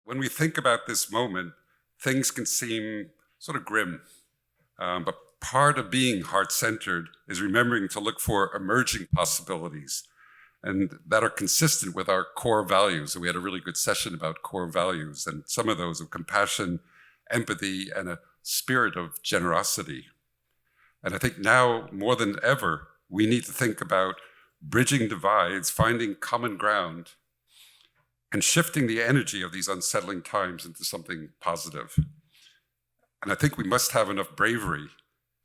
When we think about this moment, things can seem sort of grim, but part of being heart-centered is remembering to look for emerging possibilities and that are consistent with our core values. And we had a really good session about core values, and some of those of compassion, empathy, and a spirit of generosity. And I think now more than ever, we need to think about bridging divides, finding common ground, and shifting the energy of these unsettling times into something positive. And I think we must have enough bravery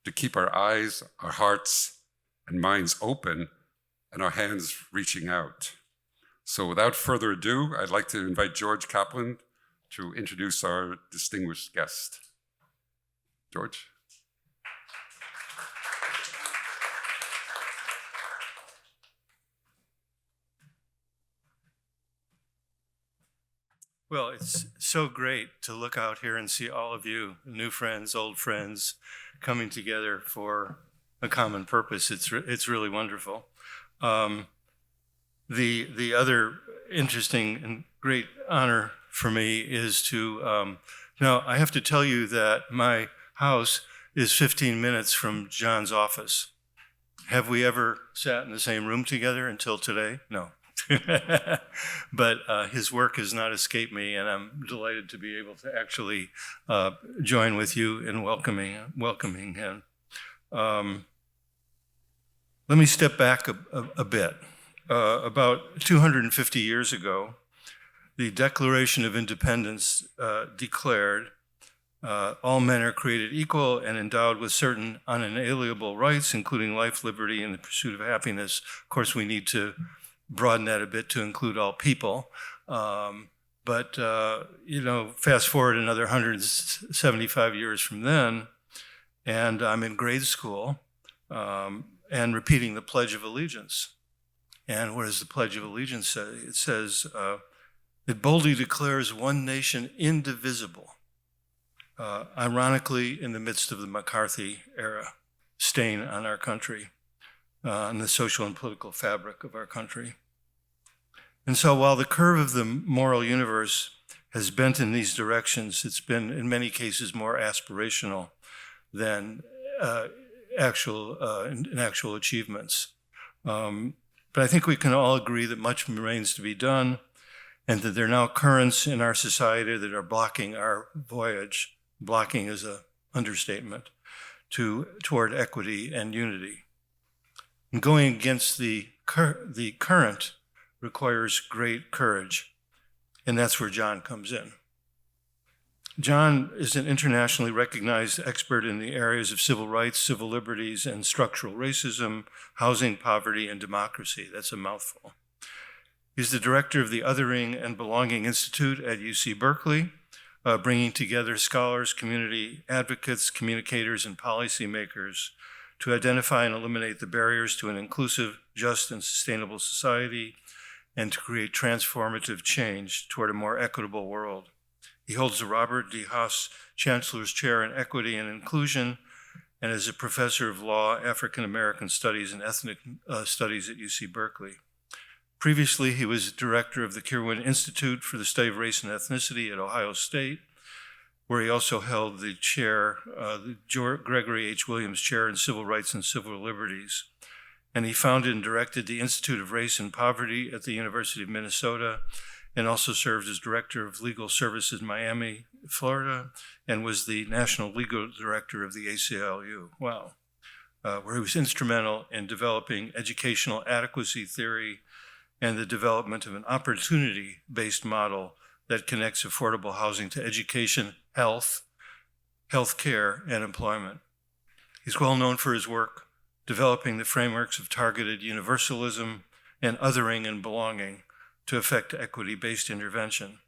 to keep our eyes, our hearts, and minds open and our hands reaching out. So without further ado, I'd like to invite George Kaplan to introduce our distinguished guest. George. Well, it's so great to look out here and see all of you, new friends, old friends, coming together for a common purpose. It's really wonderful. The other interesting and great honor for me is to, now I have to tell you that my house is 15 minutes from John's office. Have we ever sat in the same room together until today? No. But his work has not escaped me, and I'm delighted to be able to actually join with you in welcoming him. Let me step back a bit. About 250 years ago, the Declaration of Independence declared all men are created equal and endowed with certain unalienable rights, including life, liberty, and the pursuit of happiness. Of course, we need to broaden that a bit to include all people. But fast forward another 175 years from then, and I'm in grade school and repeating the Pledge of Allegiance. And what does the Pledge of Allegiance say? It says, it boldly declares one nation indivisible, ironically in the midst of the McCarthy era stain on our country, on the social and political fabric of our country. And so while the curve of the moral universe has bent in these directions, it's been in many cases more aspirational than actual achievements. But I think we can all agree that much remains to be done, and that there are now currents in our society that are blocking our voyage. Blocking is an understatement toward equity and unity. And going against the current requires great courage, and that's where John comes in. John is an internationally recognized expert in the areas of civil rights, civil liberties, and structural racism, housing, poverty, and democracy. That's a mouthful. He's the director of the Othering and Belonging Institute at UC Berkeley, bringing together scholars, community advocates, communicators, and policymakers to identify and eliminate the barriers to an inclusive, just, and sustainable society, and to create transformative change toward a more equitable world. He holds the Robert D. Haas Chancellor's Chair in Equity and Inclusion, and is a professor of law, African American Studies, and Ethnic Studies at UC Berkeley. Previously, he was director of the Kirwan Institute for the Study of Race and Ethnicity at Ohio State, where he also held the chair, the Gregory H. Williams Chair in Civil Rights and Civil Liberties. And he founded and directed the Institute of Race and Poverty at the University of Minnesota, and also served as director of legal services in Miami, Florida, and was the national legal director of the ACLU. Wow. Where he was instrumental in developing educational adequacy theory and the development of an opportunity-based model that connects affordable housing to education, health care, and employment. He's well known for his work developing the frameworks of targeted universalism and othering and belonging to effect equity-based intervention.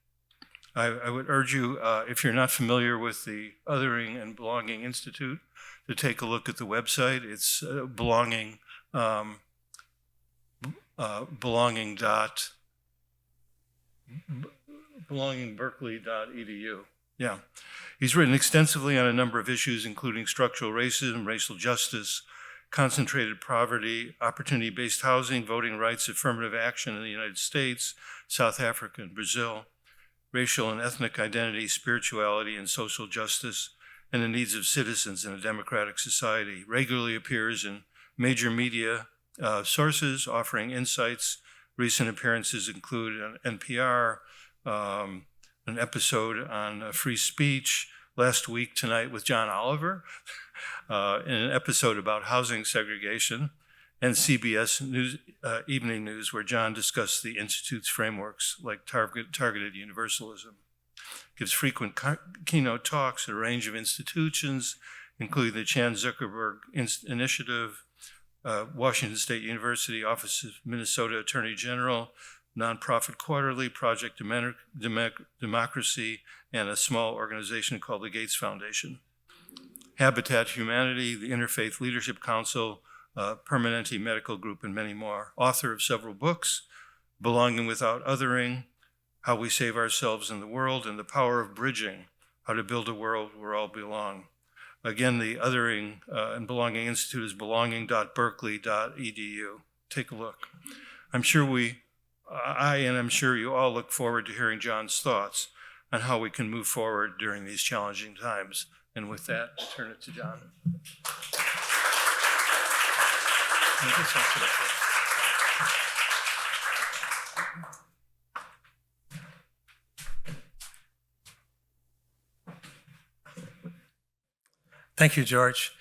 I would urge you, if you're not familiar with the Othering and Belonging Institute, to take a look at the website. It's belongingberkeley.edu. Yeah. He's written extensively on a number of issues, including structural racism, racial justice, concentrated poverty, opportunity-based housing, voting rights, affirmative action in the United States, South Africa, and Brazil. racial and ethnic identity, spirituality, and social justice, and the needs of citizens in a democratic society. Regularly appears in major media sources offering insights. Recent appearances include on NPR, an episode on free speech, last week tonight with John Oliver, in an episode about housing segregation, and CBS News, Evening News, where John discussed the Institute's frameworks like targeted universalism. Gives frequent keynote talks at a range of institutions, including the Chan Zuckerberg Initiative, Washington State University, Office of Minnesota Attorney General, Nonprofit Quarterly, Project Democracy, and a small organization called the Gates Foundation. Habitat Humanity, the Interfaith Leadership Council, Permanente Medical Group, and many more. Author of several books, Belonging Without Othering, How We Save Ourselves in the World, and The Power of Bridging, How to Build a World Where All Belong. Again, the Othering and Belonging Institute is belonging.berkeley.edu. Take a look. I'm sure I'm sure you all look forward to hearing John's thoughts on how we can move forward during these challenging times. And with that, I'll turn it to John. Thank you, George,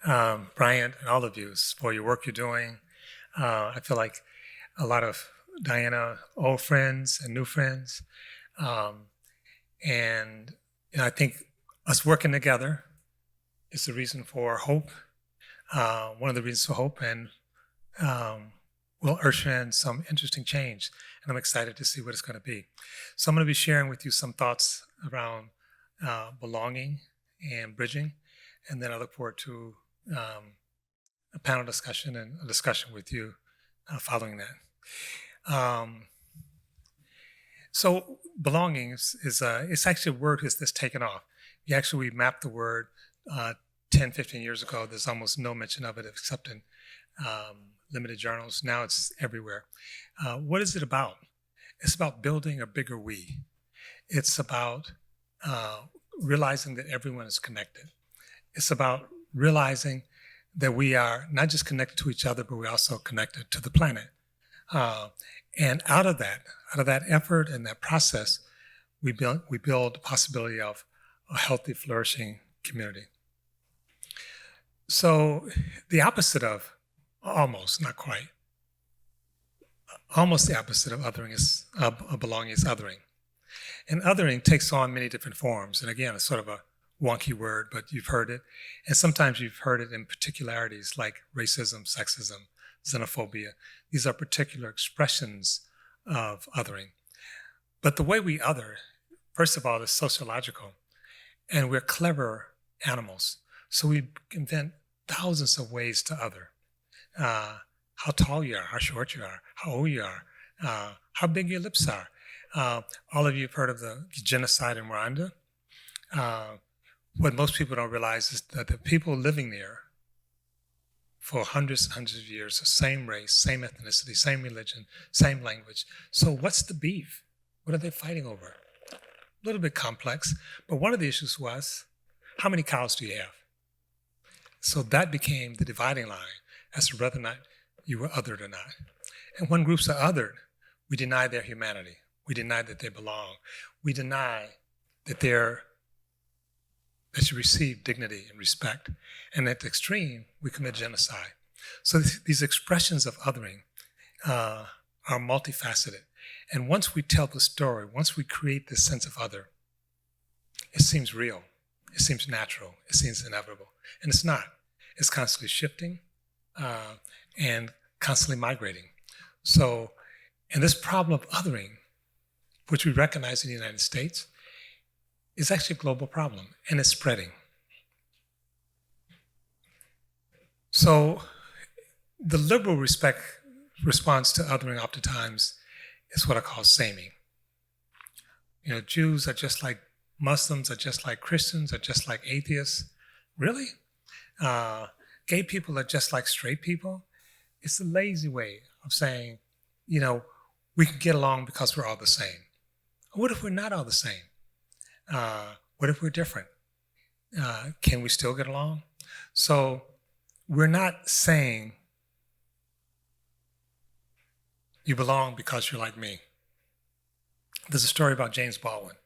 Bryant, and all of you for your work you're doing. I feel like a lot of Diana, old friends and new friends. And I think us working together is the reason for hope, one of the reasons for hope, and will usher in some interesting change. And I'm excited to see what it's going to be. So I'm going to be sharing with you some thoughts around belonging and bridging. And then I look forward to a panel discussion and a discussion with you following that. So belonging is it's actually a word that's taken off. We mapped the word 10, 15 years ago. There's almost no mention of it except in limited journals. Now it's everywhere. What is it about? It's about building a bigger we. It's about realizing that everyone is connected. It's about realizing that we are not just connected to each other, but we're also connected to the planet. And out of that effort and that process, we build the possibility of a healthy, flourishing community. So the opposite of, almost, not quite, almost the opposite of othering is, of belonging is othering. And othering takes on many different forms. And again, it's sort of a wonky word, but you've heard it. And sometimes you've heard it in particularities like racism, sexism, xenophobia. These are particular expressions of othering. But the way we other, first of all, is sociological. And we're clever animals. So we invent thousands of ways to other. How tall you are, how short you are, how old you are, how big your lips are. All of you have heard of the genocide in Rwanda. What most people don't realize is that the people living there for hundreds and hundreds of years, the same race, same ethnicity, same religion, same language. So what's the beef? What are they fighting over? A little bit complex, but one of the issues was, how many cows do you have? So that became the dividing line as to whether or not you were othered or not. And when groups are othered, we deny their humanity. We deny that they belong. We deny that they should receive dignity and respect. And at the extreme, we commit genocide. So these expressions of othering are multifaceted. And once we tell the story, once we create this sense of other, it seems real, it seems natural, it seems inevitable. And it's not. It's constantly shifting and constantly migrating. So, and this problem of othering, which we recognize in the United States, is actually a global problem, and it's spreading. So the liberal response to othering oftentimes is what I call saming. Jews are just like Muslims, are just like Christians, are just like atheists. Really? Gay people are just like straight people? It's a lazy way of saying, we can get along because we're all the same. What if we're not all the same? What if we're different? Can we still get along? So we're not saying you belong because you're like me. There's a story about James Baldwin.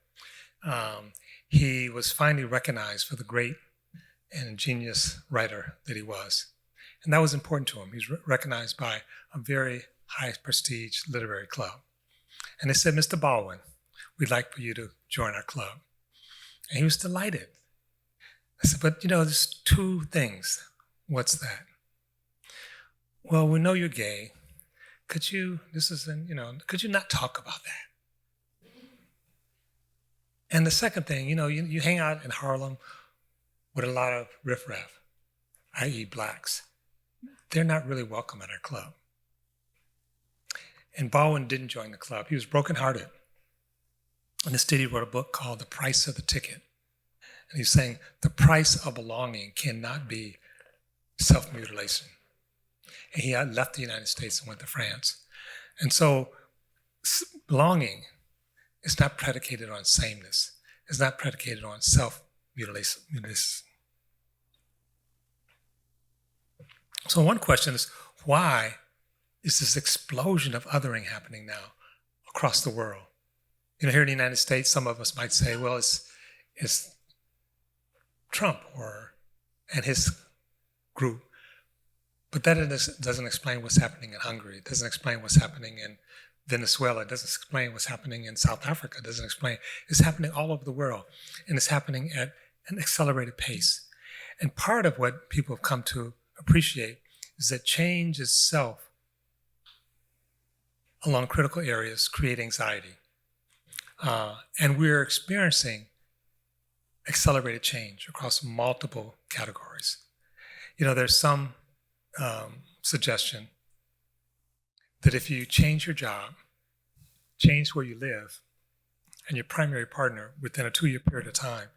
He was finally recognized for the great and ingenious writer that he was. And that was important to him. He was recognized by a very high prestige literary club. And they said, Mr. Baldwin, we'd like for you to join our club. And he was delighted. I said, but there's two things. What's that? Well, we know you're gay. Could you not talk about that? And the second thing, you hang out in Harlem with a lot of riffraff, i.e. blacks. They're not really welcome at our club. And Baldwin didn't join the club. He was brokenhearted. And instead he wrote a book called The Price of the Ticket. And he's saying the price of belonging cannot be self-mutilation. And he had left the United States and went to France. And so belonging is not predicated on sameness. It's not predicated on self-mutilation. So one question is, why is this explosion of othering happening now across the world? Here in the United States, some of us might say, well, it's Trump and his group. But that doesn't explain what's happening in Hungary. It doesn't explain what's happening in Venezuela. It doesn't explain what's happening in South Africa. It doesn't explain. It's happening all over the world. And it's happening at an accelerated pace. And part of what people have come to appreciate is that change itself along critical areas create anxiety. And we're experiencing accelerated change across multiple categories. There's some suggestion that if you change your job, change where you live, and your primary partner within a 2-year period of time,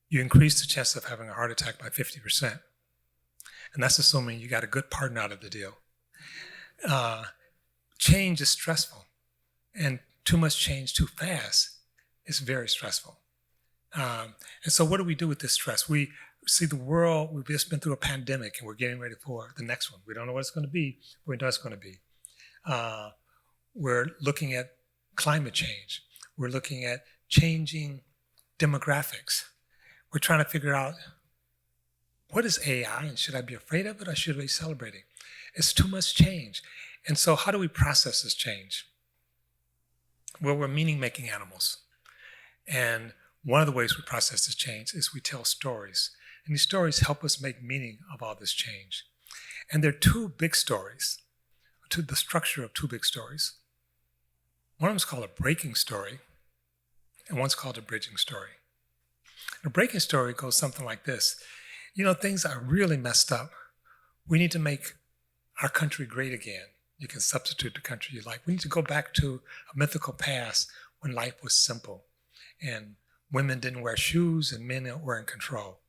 you increase the chance of having a heart attack by 50%. And that's assuming you got a good partner out of the deal. Change is stressful, and too much change too fast is very stressful. And so what do we do with this stress? We see the world, we've just been through a pandemic and we're getting ready for the next one. We don't know what it's going to be, but we know it's going to be. We're looking at climate change. We're looking at changing demographics. We're trying to figure out, what is AI, and should I be afraid of it or should I be celebrating? It's too much change. And so how do we process this change? Well, we're meaning-making animals. And one of the ways we process this change is we tell stories. And these stories help us make meaning of all this change. And there are two big stories, the structure of two big stories. One of them is called a breaking story, and one's called a bridging story. The breaking story goes something like this. Things are really messed up. We need to make our country great again. You can substitute the country you like. We need to go back to a mythical past when life was simple and women didn't wear shoes and men were in control.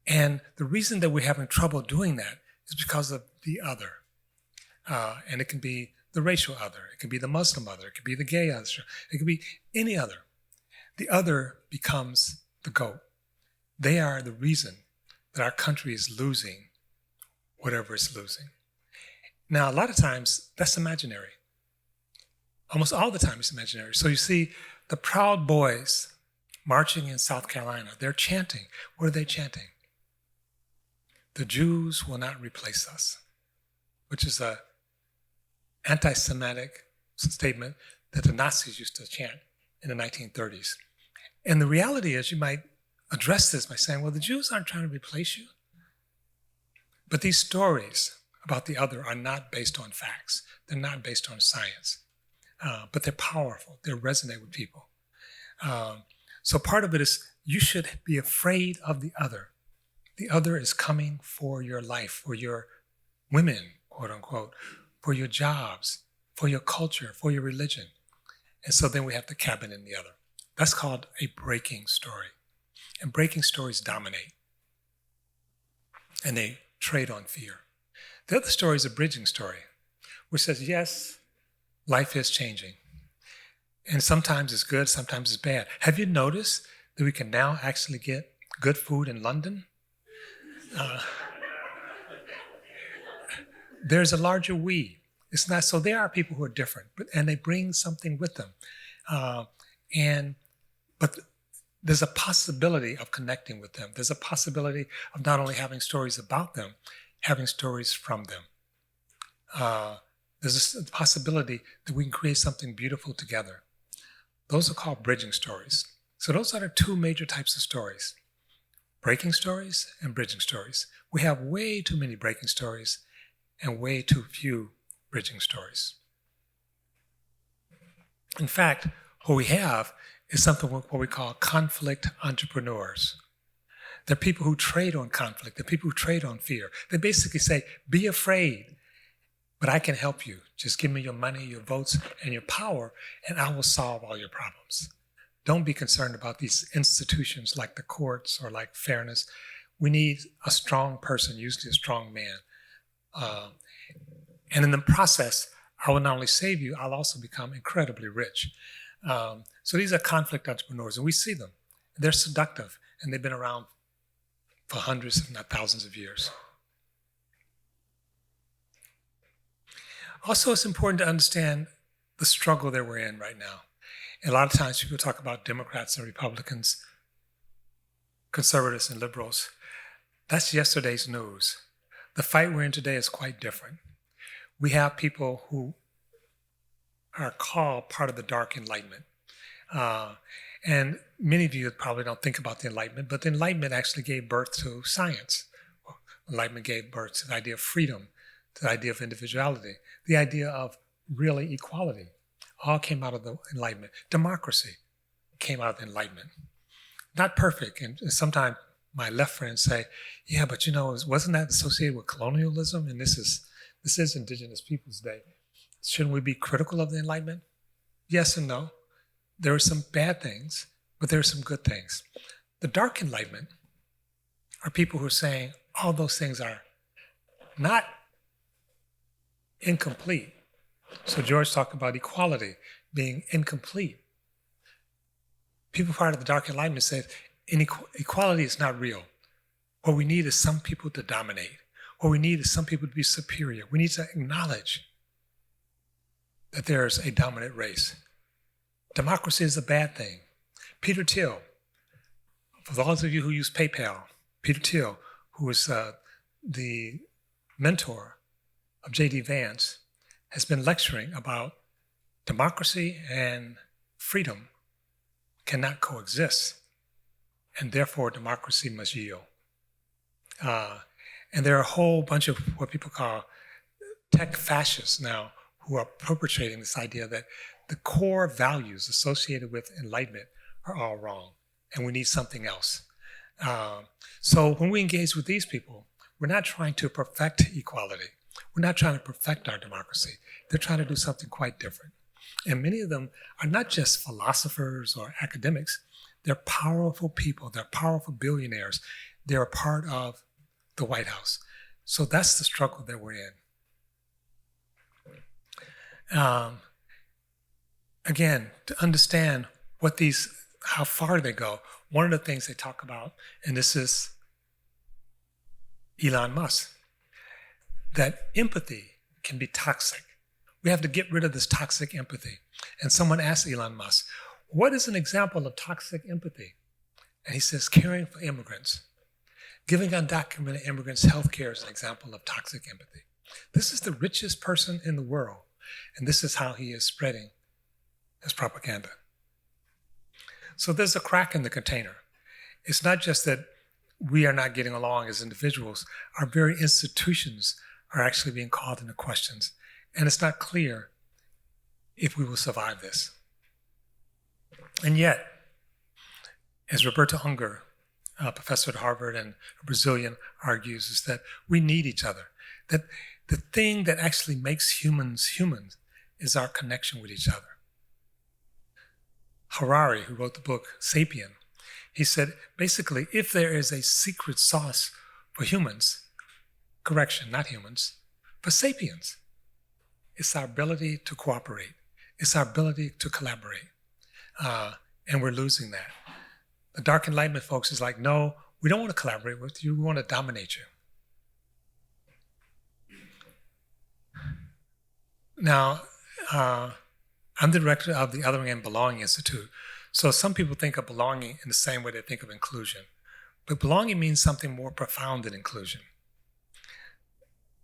And the reason that we're having trouble doing that is because of the other. And it can be the racial other. It can be the Muslim other. It can be the gay other. It can be any other. The other becomes the goat. They are the reason that our country is losing whatever it's losing. Now, a lot of times, that's imaginary. Almost all the time, it's imaginary. So you see the Proud Boys marching in South Carolina. They're chanting. What are they chanting? The Jews will not replace us, which is an anti-Semitic statement that the Nazis used to chant in the 1930s. And the reality is, you might address this by saying, well, the Jews aren't trying to replace you. But these stories about the other are not based on facts. They're not based on science. But they're powerful. They resonate with people. So part of it is you should be afraid of the other. The other is coming for your life, for your women, quote unquote, for your jobs, for your culture, for your religion. And so then we have the cabin in the other. That's called a breaking story. And breaking stories dominate. And they trade on fear. The other story is a bridging story, which says, yes, life is changing. And sometimes it's good, sometimes it's bad. Have you noticed that we can now actually get good food in London? There's a larger we. It's not so. There are people who are different, and they bring something with them. But there's a possibility of connecting with them. There's a possibility of not only having stories about them, having stories from them. There's a possibility that we can create something beautiful together. Those are called bridging stories. So those are the two major types of stories: breaking stories and bridging stories. We have way too many breaking stories and way too few bridging stories. In fact, what we have is something what we call conflict entrepreneurs. They're people who trade on conflict. They're people who trade on fear. They basically say, be afraid, but I can help you. Just give me your money, your votes, and your power, and I will solve all your problems. Don't be concerned about these institutions like the courts or like fairness. We need a strong person, usually a strong man. And in the process, I will not only save you, I'll also become incredibly rich. So these are conflict entrepreneurs, and we see them. They're seductive, and they've been around for hundreds, if not thousands of years. Also, it's important to understand the struggle that we're in right now. And a lot of times people talk about Democrats and Republicans, conservatives and liberals. That's yesterday's news. The fight we're in today is quite different. We have people who are called part of the Dark Enlightenment. And many of you probably don't think about the Enlightenment, but the Enlightenment actually gave birth to science. Enlightenment gave birth to the idea of freedom, to the idea of individuality, the idea of really equality. All came out of the Enlightenment. Democracy came out of the Enlightenment. Not perfect, and sometimes my left friends say, yeah, but wasn't that associated with colonialism? And this is Indigenous Peoples Day. Shouldn't we be critical of the Enlightenment? Yes and no. There are some bad things, but there are some good things. The Dark Enlightenment are people who are saying all those things are not incomplete. So George talked about equality being incomplete. People part of the Dark Enlightenment said equality is not real. What we need is some people to dominate. What we need is some people to be superior. We need to acknowledge that there's a dominant race. Democracy is a bad thing. Peter Thiel, for those of you who use PayPal, Peter Thiel, who is the mentor of J.D. Vance, has been lecturing about democracy and freedom cannot coexist, and therefore democracy must yield. And there are a whole bunch of what people call tech fascists now who are perpetrating this idea that the core values associated with enlightenment are all wrong, and we need something else. So when we engage with these people, we're not trying to perfect equality. We're not trying to perfect our democracy. They're trying to do something quite different. And many of them are not just philosophers or academics. They're powerful people. They're powerful billionaires. They're a part of the White House. So that's the struggle that we're in. Again, to understand how far they go, one of the things they talk about, and this is Elon Musk, that empathy can be toxic. We have to get rid of this toxic empathy. And someone asked Elon Musk, what is an example of toxic empathy? And he says, caring for immigrants. Giving undocumented immigrants health care is an example of toxic empathy. This is the richest person in the world, and this is how he is spreading his propaganda. So there's a crack in the container. It's not just that we are not getting along as individuals. Our very institutions are actually being called into questions, and it's not clear if we will survive this. And yet, as Roberta Unger, a professor at Harvard and a Brazilian, argues, is that we need each other. That the thing that actually makes humans humans is our connection with each other. Harari, who wrote the book *Sapien*, he said, basically, if there is a secret sauce for humans, correction, not humans, but sapiens, it's our ability to cooperate. It's our ability to collaborate. And we're losing that. The dark enlightenment folks is like, no, we don't want to collaborate with you. We want to dominate you. Now, I'm the director of the Othering and Belonging Institute. So some people think of belonging in the same way they think of inclusion. But belonging means something more profound than inclusion.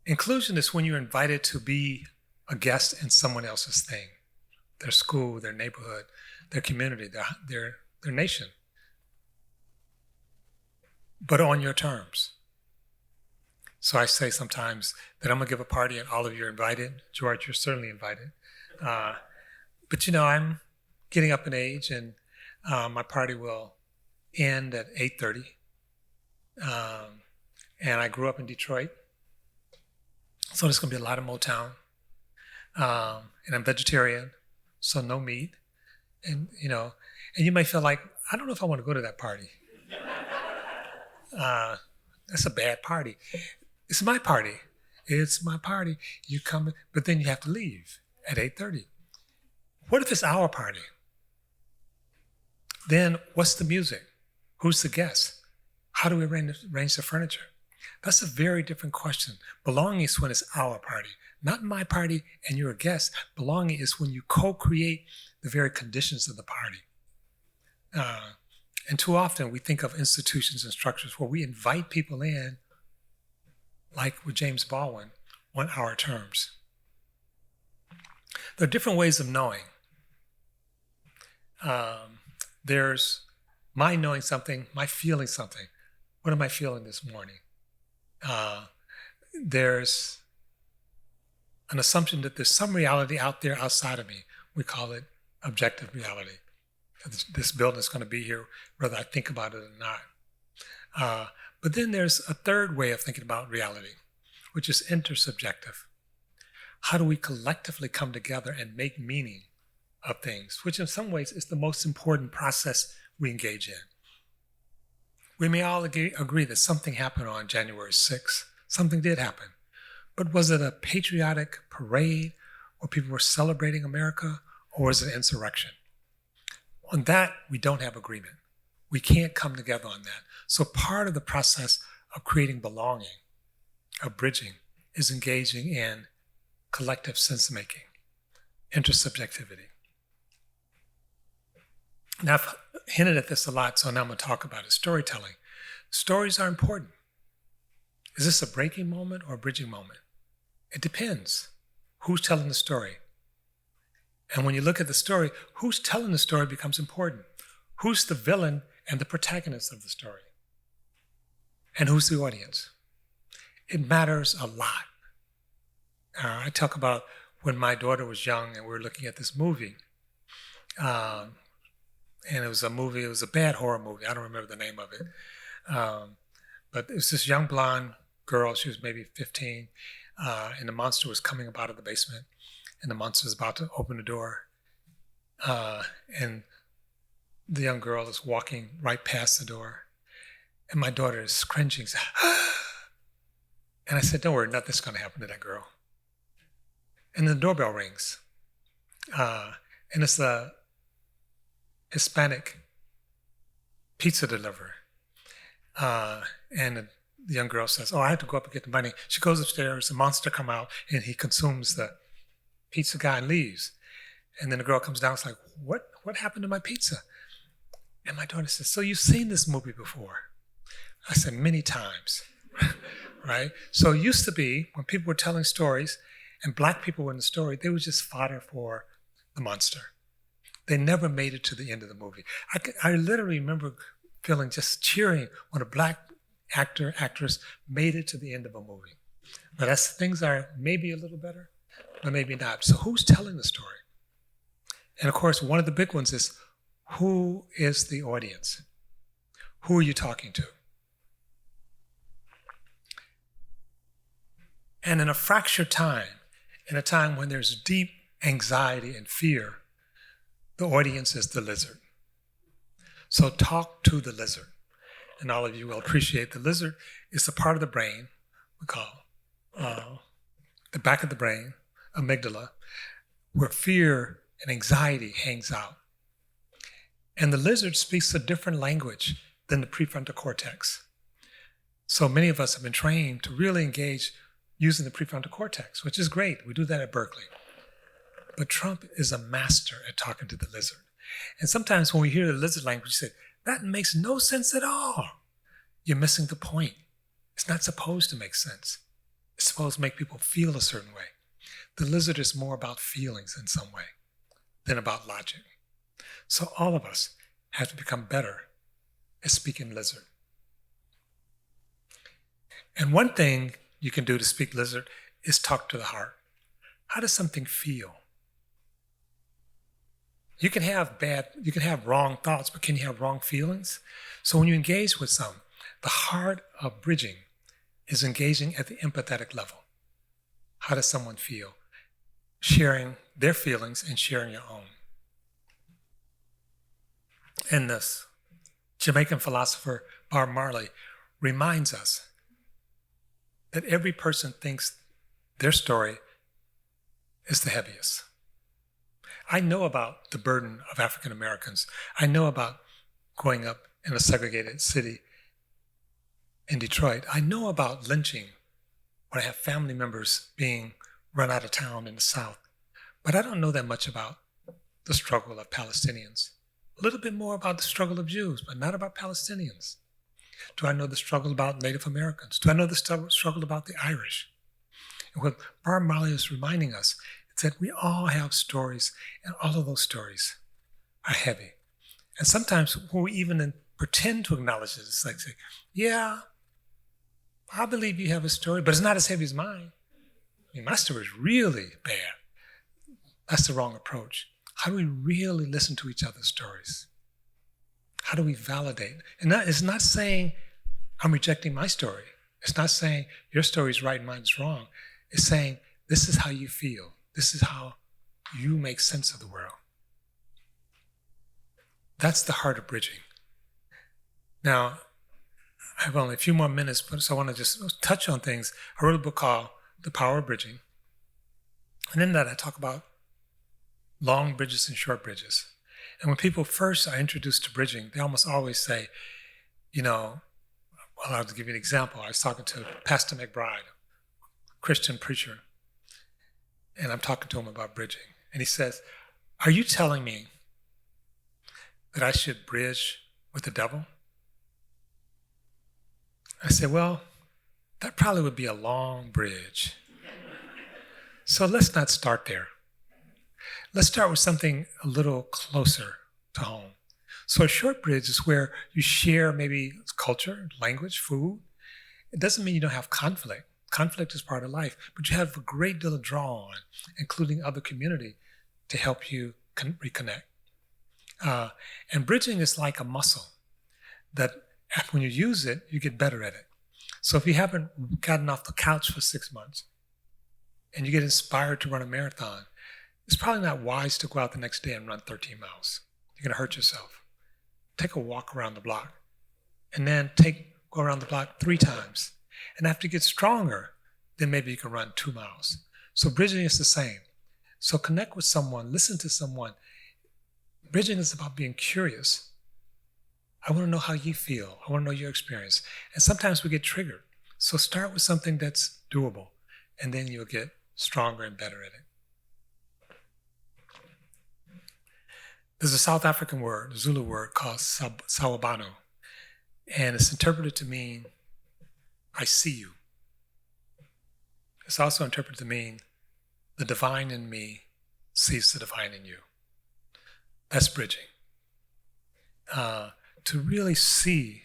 Inclusion is when you're invited to be a guest in someone else's thing, their school, their neighborhood, their community, their nation, but on your terms. So I say sometimes that I'm gonna give a party and all of you are invited. George, you're certainly invited. But you know, I'm getting up in age and my party will end at 8:30. And I grew up in Detroit. So there's gonna be a lot of Motown. And I'm vegetarian, so no meat. And you might feel like, I don't know if I want to go to that party. That's a bad party. It's my party. It's my party. You come, but then you have to leave at 8:30. What if it's our party? Then what's the music? Who's the guest? How do we arrange the furniture? That's a very different question. Belonging is when it's our party, not my party and you're a guest. Belonging is when you co-create the very conditions of the party. And too often we think of institutions and structures where we invite people in, like with James Baldwin, on our terms. There are different ways of knowing. There's my knowing something, my feeling something. What am I feeling this morning? There's an assumption that there's some reality out there outside of me. We call it objective reality. This building is going to be here whether I think about it or not. But then there's a third way of thinking about reality, which is intersubjective. How do we collectively come together and make meaning of things, which in some ways is the most important process we engage in. We may all agree that something happened on January 6th. Something did happen. But was it a patriotic parade where people were celebrating America, or was it insurrection? On that, we don't have agreement. We can't come together on that. So part of the process of creating belonging, of bridging, is engaging in collective sense-making, intersubjectivity. Now, I've hinted at this a lot, so now I'm going to talk about it. Storytelling. Stories are important. Is this a breaking moment or a bridging moment? It depends. Who's telling the story? And when you look at the story, who's telling the story becomes important. Who's the villain and the protagonist of the story? And who's the audience? It matters a lot. I talk about when my daughter was young and we were looking at this movie. And it was a bad horror movie. I don't remember the name of it. But it was this young blonde girl, she was maybe 15, and the monster was coming up out of the basement, and the monster was about to open the door. And the young girl is walking right past the door, and my daughter is cringing. And I said, don't worry, nothing's going to happen to that girl. And the doorbell rings. And it's a Hispanic pizza deliverer. And the young girl says, I have to go up and get the money. She goes upstairs, the monster comes out, and he consumes the pizza guy and leaves. And then the girl comes down, it's like, what happened to my pizza? And my daughter says, so you've seen this movie before? I said, many times, right? So it used to be, when people were telling stories, and Black people were in the story, they were just fodder for the monster. They never made it to the end of the movie. I literally remember feeling just cheering when a Black actor, actress made it to the end of a movie. But things are maybe a little better, but maybe not. So who's telling the story? And of course, one of the big ones is, who is the audience? Who are you talking to? And in a fractured time, in a time when there's deep anxiety and fear, the audience is the lizard. So talk to the lizard. And all of you will appreciate the lizard is a part of the brain we call the back of the brain, amygdala, where fear and anxiety hangs out. And the lizard speaks a different language than the prefrontal cortex. So many of us have been trained to really engage using the prefrontal cortex, which is great. We do that at Berkeley. But Trump is a master at talking to the lizard. And sometimes when we hear the lizard language, we say, that makes no sense at all. You're missing the point. It's not supposed to make sense. It's supposed to make people feel a certain way. The lizard is more about feelings in some way than about logic. So all of us have to become better at speaking lizard. And one thing you can do to speak lizard is talk to the heart. How does something feel? You can have wrong thoughts, but can you have wrong feelings? So when you engage with some, the heart of bridging is engaging at the empathetic level. How does someone feel? Sharing their feelings and sharing your own. And this Jamaican philosopher Bob Marley reminds us that every person thinks their story is the heaviest. I know about the burden of African Americans. I know about growing up in a segregated city in Detroit. I know about lynching, when I have family members being run out of town in the South. But I don't know that much about the struggle of Palestinians. A little bit more about the struggle of Jews, but not about Palestinians. Do I know the struggle about Native Americans? Do I know the struggle about the Irish? And what Bob Marley is reminding us is that we all have stories, and all of those stories are heavy. And sometimes when we even pretend to acknowledge it, it's like, say, yeah, I believe you have a story, but it's not as heavy as mine. I mean, my story is really bad. That's the wrong approach. How do we really listen to each other's stories? How do we validate? And it's not saying I'm rejecting my story. It's not saying your story is right and mine is wrong. It's saying this is how you feel. This is how you make sense of the world. That's the heart of bridging. Now, I have only a few more minutes, so I want to just touch on things. I wrote a book called The Power of Bridging. And in that, I talk about long bridges and short bridges. And when people first are introduced to bridging, they almost always say, well, I'll give you an example. I was talking to Pastor McBride, a Christian preacher, and I'm talking to him about bridging. And he says, are you telling me that I should bridge with the devil? I said, well, that probably would be a long bridge. So let's not start there. Let's start with something a little closer to home. So a short bridge is where you share maybe culture, language, food. It doesn't mean you don't have conflict. Conflict is part of life, but you have a great deal of draw on, including other community, to help you reconnect. And bridging is like a muscle that when you use it, you get better at it. So if you haven't gotten off the couch for 6 months and you get inspired to run a marathon, it's probably not wise to go out the next day and run 13 miles. You're going to hurt yourself. Take a walk around the block and then go around the block 3 times. And after you get stronger, then maybe you can run 2 miles. So bridging is the same. So connect with someone, listen to someone. Bridging is about being curious. I want to know how you feel. I want to know your experience. And sometimes we get triggered. So start with something that's doable, and then you'll get stronger and better at it. There's a South African word, a Zulu word called sawubona, and it's interpreted to mean, I see you. It's also interpreted to mean, the divine in me sees the divine in you. That's bridging. To really see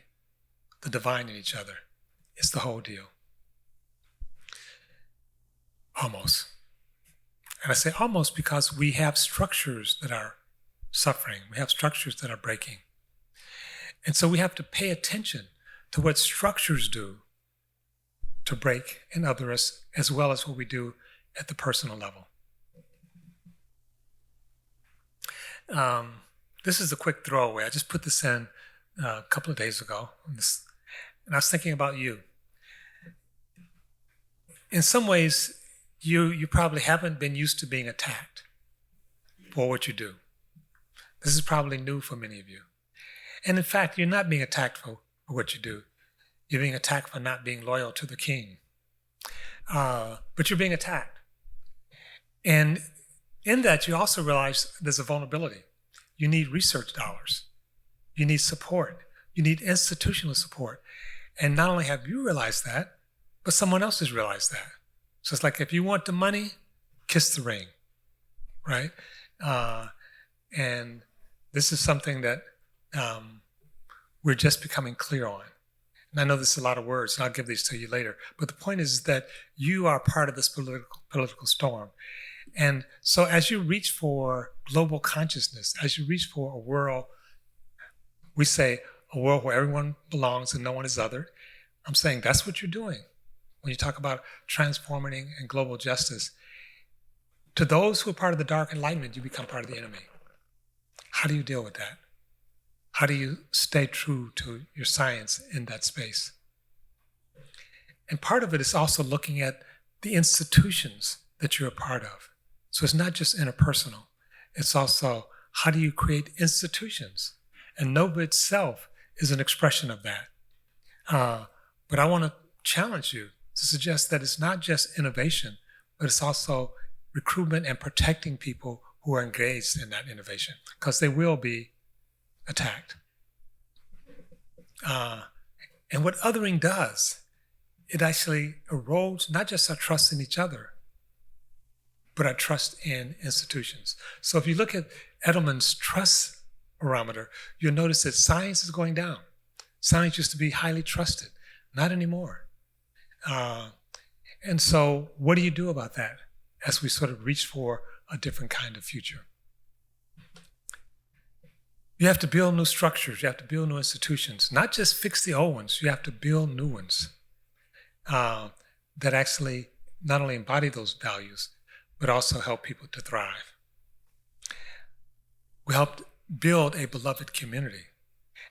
the divine in each other is the whole deal. Almost. And I say almost because we have structures that are suffering. We have structures that are breaking. And so we have to pay attention to what structures do to break in others, as well as what we do at the personal level. This is a quick throwaway. I just put this in a couple of days ago, and I was thinking about you. In some ways, you probably haven't been used to being attacked for what you do. This is probably new for many of you. And in fact, you're not being attacked for what you do. You're being attacked for not being loyal to the king. But you're being attacked. And in that, you also realize there's a vulnerability. You need research dollars. You need support. You need institutional support. And not only have you realized that, but someone else has realized that. So it's like, if you want the money, kiss the ring, right? And this is something that we're just becoming clear on. And I know this is a lot of words, and I'll give these to you later. But the point is that you are part of this political storm. And so as you reach for global consciousness, as you reach for a world, we say a world where everyone belongs and no one is othered. I'm saying that's what you're doing when you talk about transforming and global justice. To those who are part of the dark enlightenment, you become part of the enemy. How do you deal with that? How do you stay true to your science in that space? And part of it is also looking at the institutions that you're a part of. So it's not just interpersonal. It's also, how do you create institutions? And NOVA itself is an expression of that. But I want to challenge you to suggest that it's not just innovation, but it's also recruitment and protecting people who are engaged in that innovation, because they will be attacked. And what othering does, it actually erodes not just our trust in each other, but our trust in institutions. So if you look at Edelman's trust barometer, you'll notice that science is going down. Science used to be highly trusted, not anymore. And so what do you do about that as we sort of reach for a different kind of future? You have to build new structures. You have to build new institutions, not just fix the old ones. You have to build new ones that actually not only embody those values, but also help people to thrive. We helped build a beloved community.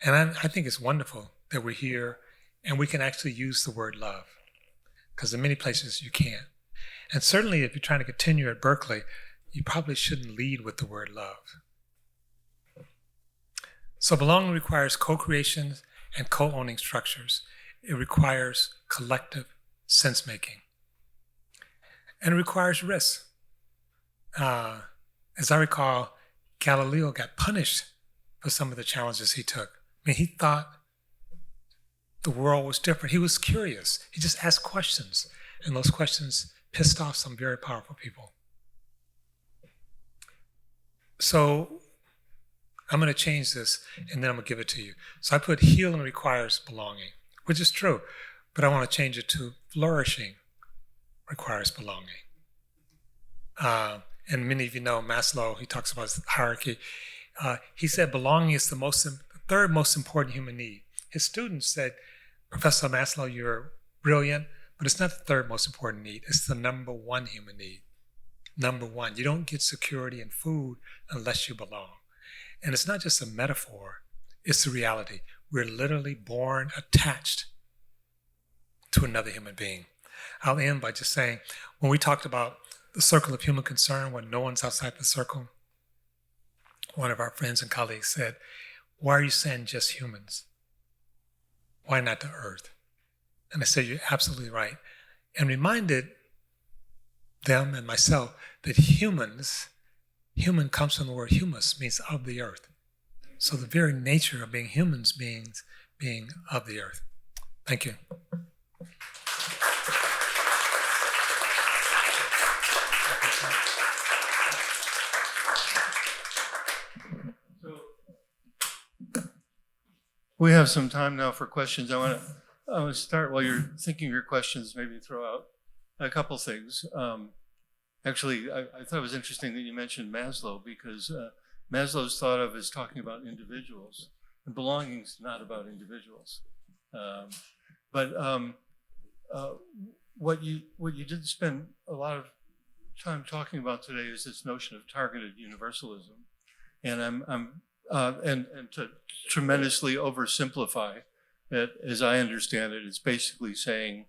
And I think it's wonderful that we're here and we can actually use the word love, because in many places you can't. And certainly if you're trying to continue at Berkeley, you probably shouldn't lead with the word love. So belonging requires co-creation and co-owning structures. It requires collective sense-making. And it requires risk. As I recall, Galileo got punished for some of the challenges he took. I mean, he thought the world was different. He was curious. He just asked questions, and those questions pissed off some very powerful people. So I'm going to change this, and then I'm going to give it to you. So I put healing requires belonging, which is true, but I want to change it to flourishing requires belonging. And many of you know Maslow, he talks about hierarchy. He said belonging is the third most important human need. His students said, Professor Maslow, you're brilliant, but it's not the third most important need. It's the number one human need. Number one. You don't get security and food unless you belong. And it's not just a metaphor, it's the reality. We're literally born attached to another human being. I'll end by just saying, when we talked about the circle of human concern, when no one's outside the circle, one of our friends and colleagues said, why are you saying just humans? Why not the earth? And I said, you're absolutely right. And reminded them and myself that human comes from the word humus, means of the earth. So the very nature of being humans means being of the earth. Thank you. We have some time now for questions. I want to start while you're thinking of your questions, maybe throw out a couple things. Actually, I thought it was interesting that you mentioned Maslow, because Maslow's thought of as talking about individuals, and belonging is not about individuals. What you did spend a lot of time talking about today is this notion of targeted universalism, and and to tremendously oversimplify it, as I understand it, it's basically saying,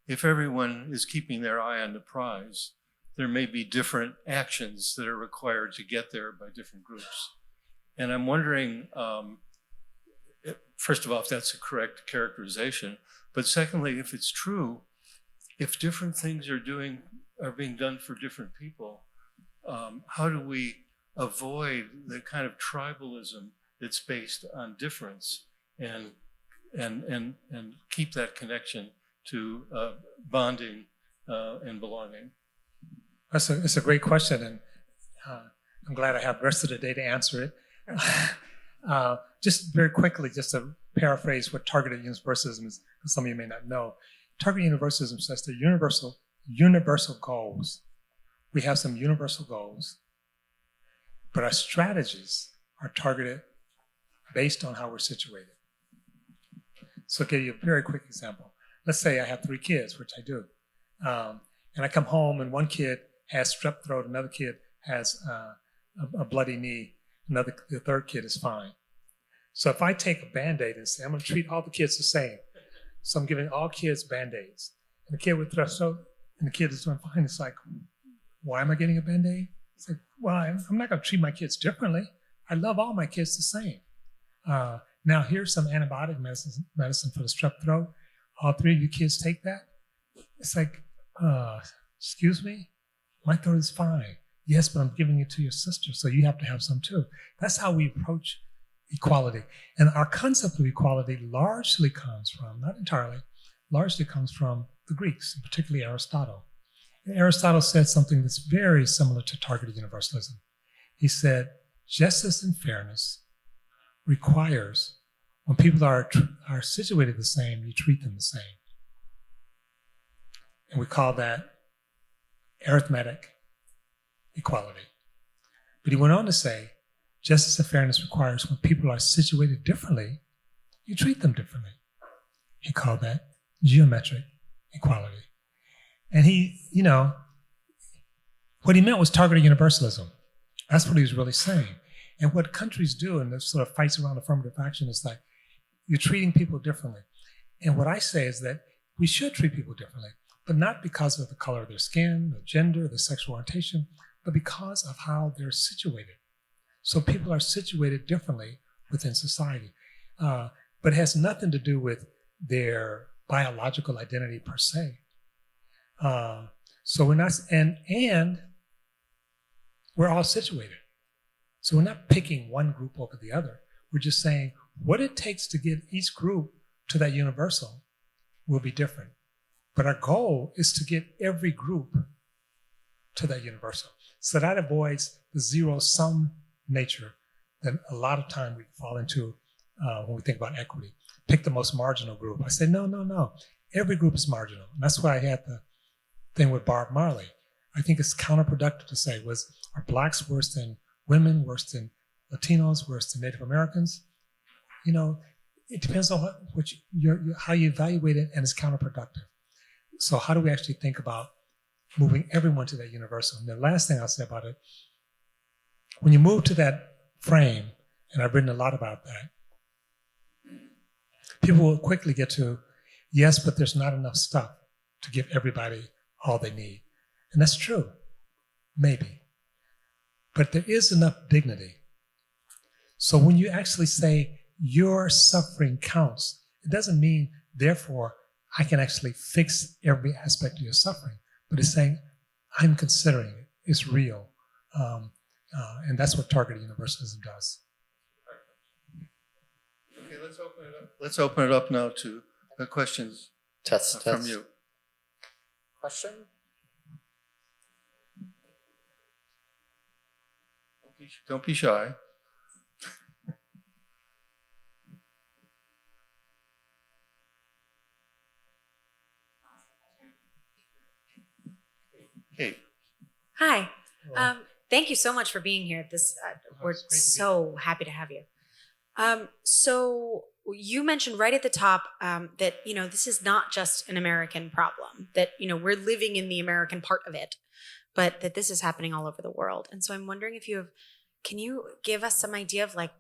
if everyone is keeping their eye on the prize, there may be different actions that are required to get there by different groups. And I'm wondering, first of all, if that's a correct characterization, but secondly, if it's true, if different things are being done for different people, how do we avoid the kind of tribalism that's based on difference and keep that connection to bonding and belonging? It's a great question, and I'm glad I have the rest of the day to answer it. Just very quickly, just to paraphrase what targeted universalism is, because some of you may not know. Targeted universalism says they're universal goals. We have some universal goals, but our strategies are targeted based on how we're situated. So I'll give you a very quick example. Let's say I have 3 kids, which I do, and I come home and one kid has strep throat, another kid has a bloody knee, the third kid is fine. So if I take a Band-Aid and say, I'm going to treat all the kids the same, so I'm giving all kids Band-Aids, and the kid with strep throat and the kid is doing fine, it's like, why am I getting a Band-Aid? It's like, well, I'm not going to treat my kids differently. I love all my kids the same. Now here's some antibiotic medicine for the strep throat. All 3 of you kids take that? It's like, excuse me? My throat is fine. Yes, but I'm giving it to your sister, so you have to have some too. That's how we approach equality. And our concept of equality largely comes from, not entirely, largely comes from the Greeks, and particularly Aristotle. And Aristotle said something that's very similar to targeted universalism. He said, justice and fairness requires, when people are situated the same, you treat them the same. And we call that arithmetic equality. But he went on to say, justice and fairness requires when people are situated differently, you treat them differently. He called that geometric equality. And what he meant was targeted universalism. That's what he was really saying. And what countries do, and this sort of fights around affirmative action, is like, you're treating people differently. And what I say is that we should treat people differently, but not because of the color of their skin, their gender, their sexual orientation, but because of how they're situated. So people are situated differently within society, but it has nothing to do with their biological identity per se. So we're not, and we're all situated. So we're not picking one group over the other. We're just saying what it takes to get each group to that universal will be different. But our goal is to get every group to that universal. So that avoids the zero-sum nature that a lot of time we fall into when we think about equity. Pick the most marginal group. I say, no. Every group is marginal. And that's why I had the thing with Bob Marley. I think it's counterproductive to say, are blacks worse than women, worse than Latinos, worse than Native Americans? It depends on how you evaluate it, and it's counterproductive. So how do we actually think about moving everyone to that universal? And the last thing I'll say about it, when you move to that frame, and I've written a lot about that, people will quickly get to, yes, but there's not enough stuff to give everybody all they need. And that's true, maybe. But there is enough dignity. So when you actually say your suffering counts, it doesn't mean, therefore, I can actually fix every aspect of your suffering. But it's saying, I'm considering it. It's real. And that's what targeted universalism does. Okay, let's open it up. Let's open it up now to questions from you. Question? Don't be shy. Kate. Hi. Thank you so much for being here. We're so happy to have you. So you mentioned right at the top that this is not just an American problem. That we're living in the American part of it, but that this is happening all over the world. And so I'm wondering if can you give us some idea of like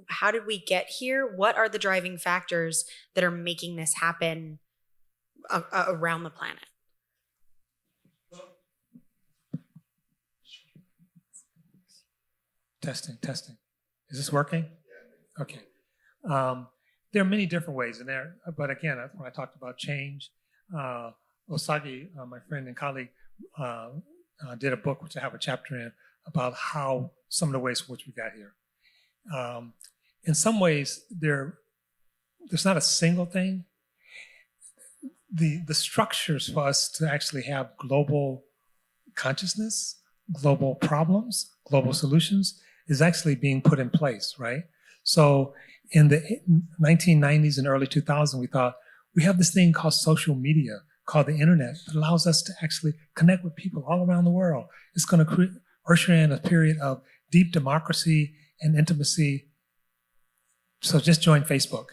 how did we get here? What are the driving factors that are making this happen around the planet? Testing. Is this working? Okay. There are many different ways in there, but again, when I talked about change, Osagi, my friend and colleague, did a book which I have a chapter in about how some of the ways in which we got here. In some ways, there's not a single thing. The structures for us to actually have global consciousness, global problems, global solutions is actually being put in place, right? So in the 1990s and early 2000s, we thought we have this thing called social media, called the internet, that allows us to actually connect with people all around the world. It's going to usher in a period of deep democracy and intimacy. So just join Facebook,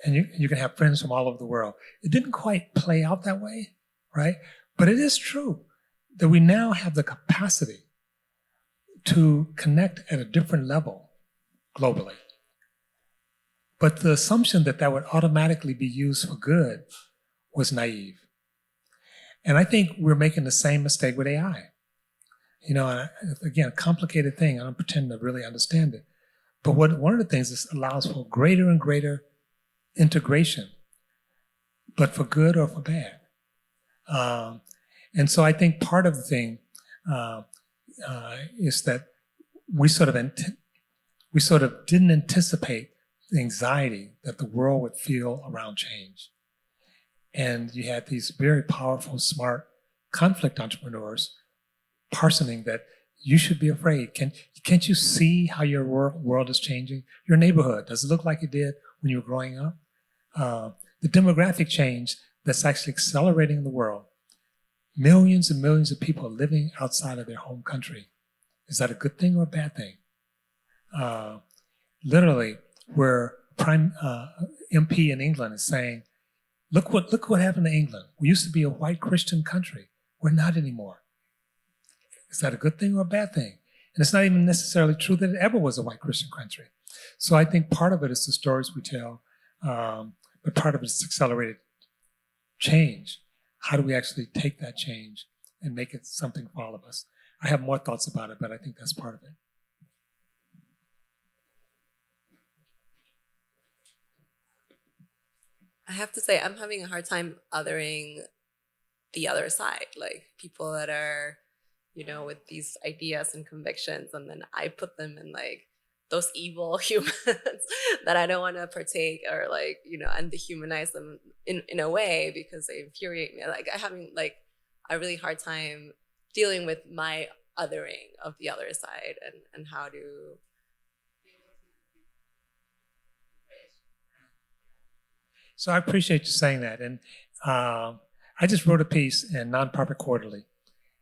and you can have friends from all over the world. It didn't quite play out that way, right? But it is true that we now have the capacity to connect at a different level globally. But the assumption that that would automatically be used for good was naive. And I think we're making the same mistake with AI. You know, and again, a complicated thing. I don't pretend to really understand it. But one of the things is allows for greater and greater integration, but for good or for bad. And so I think part of the thing is that we sort of didn't anticipate the anxiety that the world would feel around change. And you had these very powerful, smart conflict entrepreneurs parsoning that you should be afraid. Can't you see how your world is changing? Your neighborhood, does it look like it did when you were growing up? The demographic change that's actually accelerating in the world. Millions and millions of people living outside of their home country. Is that a good thing or a bad thing? Literally, where Prime MP in England is saying, look what happened to England. We used to be a white Christian country. We're not anymore. Is that a good thing or a bad thing? And it's not even necessarily true that it ever was a white Christian country. So I think part of it is the stories we tell, but part of it is accelerated change. How do we actually take that change and make it something for all of us? I have more thoughts about it, but I think that's part of it. I have to say, I'm having a hard time othering the other side, like people that are, you know, with these ideas and convictions, and then I put them in like those evil humans that I don't want to partake, or like, you know, and dehumanize them in a way because they infuriate me. Like I'm having like a really hard time dealing with my othering of the other side and how to. So I appreciate you saying that. And I just wrote a piece in Nonprofit Quarterly.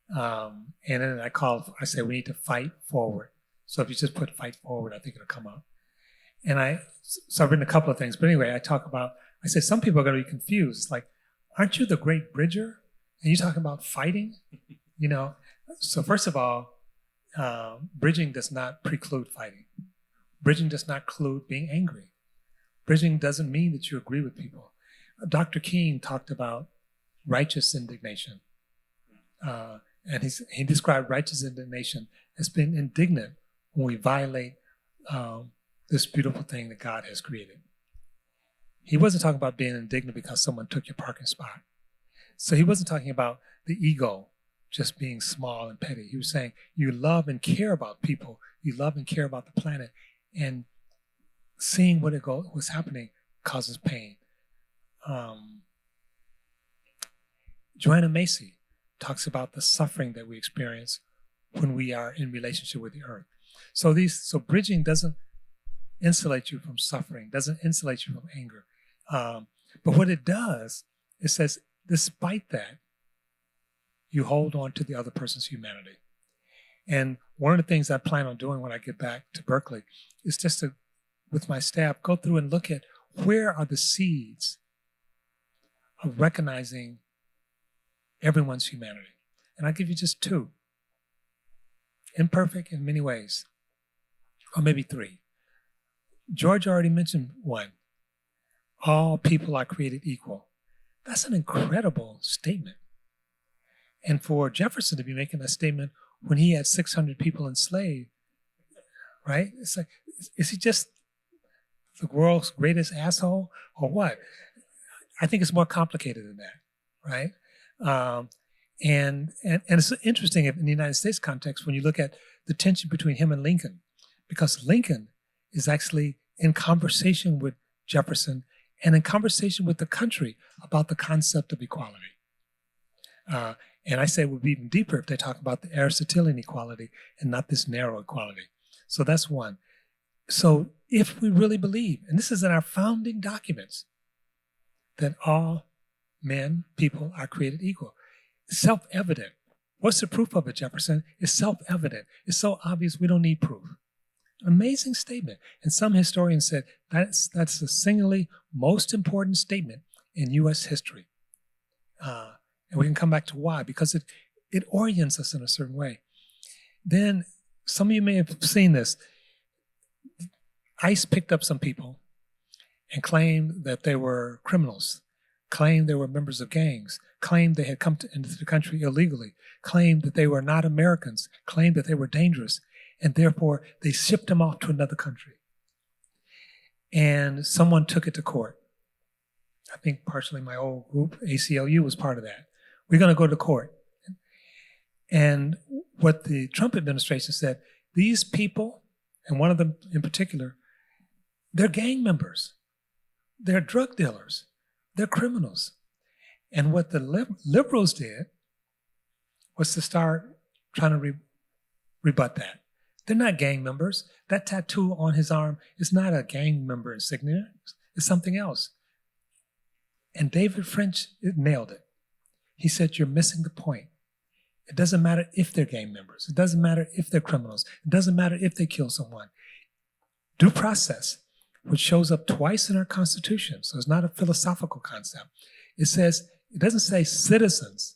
And then I say we need to fight forward. So if you just put fight forward, I think it'll come up. And so I've written a couple of things. But anyway, I said some people are going to be confused. It's like, aren't you the great bridger? And you talking about fighting? You know, so first of all, bridging does not preclude fighting. Bridging does not include being angry. Bridging doesn't mean that you agree with people. Dr. King talked about righteous indignation. And he described righteous indignation as being indignant when we violate this beautiful thing that God has created. He wasn't talking about being indignant because someone took your parking spot. So he wasn't talking about the ego just being small and petty. He was saying you love and care about people. You love and care about the planet. And seeing what's happening causes pain. Joanna Macy talks about the suffering that we experience when we are in relationship with the earth. So bridging doesn't insulate you from suffering, doesn't insulate you from anger. But what it does, it says, despite that, you hold on to the other person's humanity. And one of the things I plan on doing when I get back to Berkeley is just to, with my staff, go through and look at where are the seeds of recognizing everyone's humanity. And I'll give you just two. Imperfect in many ways, or maybe three. George already mentioned one. All people are created equal. That's an incredible statement. And for Jefferson to be making that statement when he had 600 people enslaved, right? It's like, is he just the world's greatest asshole or what? I think it's more complicated than that, right? And it's interesting in the United States context when you look at the tension between him and Lincoln, because Lincoln is actually in conversation with Jefferson and in conversation with the country about the concept of equality. And I say it would be even deeper if they talk about the Aristotelian equality and not this narrow equality. So that's one. So if we really believe, and this is in our founding documents, that all men, people are created equal, it's self-evident. What's the proof of it, Jefferson? It's self-evident. It's so obvious we don't need proof. Amazing statement. And some historians said that's the singularly most important statement in U.S. history. And we can come back to why, because it orients us in a certain way. Then some of you may have seen this. ICE picked up some people and claimed that they were criminals, claimed they were members of gangs, claimed they had come into the country illegally, claimed that they were not Americans, claimed that they were dangerous, and therefore they shipped them off to another country. And someone took it to court. I think partially my old group, ACLU, was part of that. We're going to go to court. And what the Trump administration said, these people, and one of them in particular, they're gang members. They're drug dealers. They're criminals. And what the liberals did was to start trying to rebut that. They're not gang members. That tattoo on his arm is not a gang member insignia. It's something else. And David French nailed it. He said, you're missing the point. It doesn't matter if they're gang members. It doesn't matter if they're criminals. It doesn't matter if they kill someone. Due process, which shows up twice in our Constitution, so it's not a philosophical concept. It doesn't say citizens